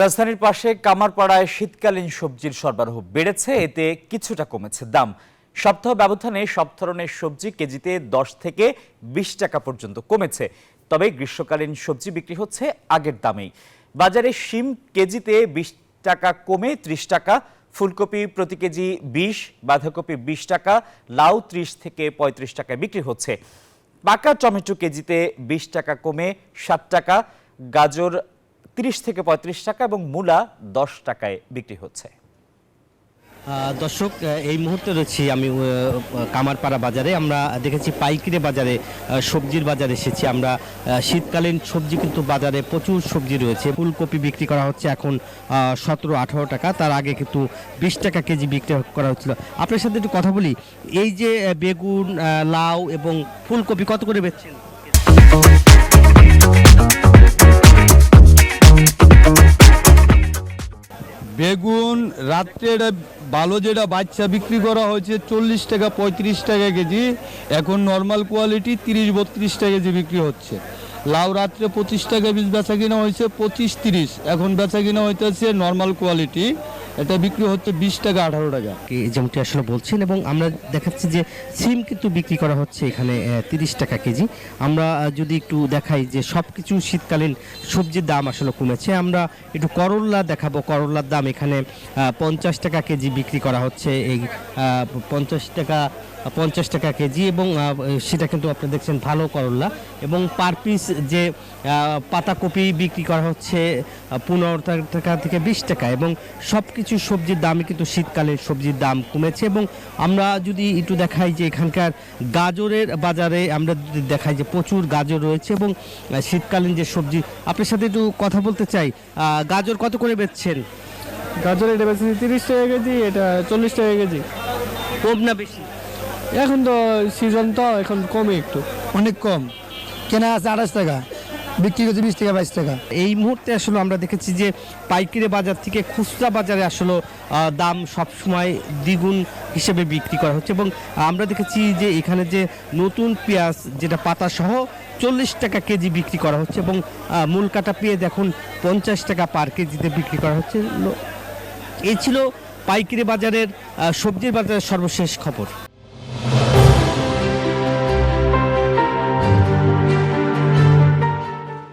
রাজধানীর পাশে কামারপাড়ায় শীতকালীন সবজির সরবরাহ বেড়েছে, এতে কিছুটা কমেছে দাম। সপ্তাহ ব্যবধানে সব ধরনের সবজি কেজিতে 10 থেকে 20 টাকা পর্যন্ত কমেছে। তবে গ্রীষ্মকালীন সবজি বিক্রি হচ্ছে আগের দামেই। বাজারে শিম কেজিতে 20 টাকা কমে 30 টাকা, ফুলকপি প্রতি কেজি 20, বাঁধাকপি 20 টাকা, লাউ 30 থেকে 35 টাকায় বিক্রি হচ্ছে। পাকা টমেটো কেজিতে 20 টাকা কমে 7 টাকা, গাজর 30 থেকে 35 টাকা এবং মূলা 10 টাকায় বিক্রি হচ্ছে। দর্শক, এই মুহূর্তে রয়েছি আমি কামারপাড়া বাজারে। আমরা দেখেছি পাইকারি বাজারে, সবজির বাজারে এসেছি আমরা। শীতকালীন সবজি কিন্তু বাজারে প্রচুর সবজি রয়েছে। ফুলকপি বিক্রি করা হচ্ছে এখন 17-18 টাকা, তার আগে কিন্তু 20 টাকা কেজি বিক্রি করা হচ্ছিল। আপনার সাথে একটু কথা বলি, এই যে বেগুন, লাউ এবং ফুলকপি কত করে বেচছেন? বেগুন রাত্রে এটা ভালো যেটা বাচ্চা বিক্রি করা হয়েছে 40 টাকা 35 টাকা কেজি, এখন নর্মাল কোয়ালিটি 30-32 টাকা কেজি বিক্রি হচ্ছে। লাউ রাত্রে 25 টাকা পিস বেচা কিনা হয়েছে, 25-30, এখন বেচা কিনা হইতেছে নর্মাল কোয়ালিটি, এটা বিক্রি হচ্ছে 20 টাকা 18 টাকা। যেমনটি আসলে বলছেন, এবং আমরা দেখাচ্ছি যে সিম কিন্তু বিক্রি করা হচ্ছে এখানে 30 টাকা কেজি। আমরা যদি একটু দেখাই যে সব কিছু শীতকালীন সবজির দাম আসলে কমেছে। আমরা একটু করল্লা দেখাবো। করল্লার দাম এখানে 50 টাকা কেজি বিক্রি করা হচ্ছে, এই 50 টাকা কেজি, এবং সেটা কিন্তু আপনি দেখছেন ভালো করল্লা। এবং পার পিস যে পাতাকপি বিক্রি করা হচ্ছে 15 টাকা থেকে 20 টাকা, এবং সব কিছু সবজির দামই কিন্তু শীতকালের সবজির দাম কমেছে। এবং আমরা যদি একটু দেখাই যে এখানকার গাজরের বাজারে আমরা যদি দেখাই যে প্রচুর গাজর রয়েছে, এবং শীতকালীন যে সবজি, আপনার সাথে একটু কথা বলতে চাই। গাজর কত করে বেচছেন? গাজর এটা বেশি 30 টাকা কেজি, এটা 40 টাকা কেজি। কম না বেশি? এখন তো সিজন, তো এখন কমে একটু। অনেক কম, কেনা আছে 28 টাকা, বিক্রি করছে 20 টাকা 22 টাকা। এই মুহূর্তে আসলে আমরা দেখেছি যে পাইকারি বাজার থেকে খুচরা বাজারে আসলে দাম সবসময় দ্বিগুণ হিসেবে বিক্রি করা হচ্ছে। এবং আমরা দেখেছি যে এখানে যে নতুন পেঁয়াজ, যেটা পাতা সহ 40 টাকা কেজি বিক্রি করা হচ্ছে, এবং মূল কাটা পেঁয়াজ এখন 50 টাকা পার কেজিতে বিক্রি করা হচ্ছে। এই ছিল পাইকারি বাজারের সবজির বাজারের সর্বশেষ খবর।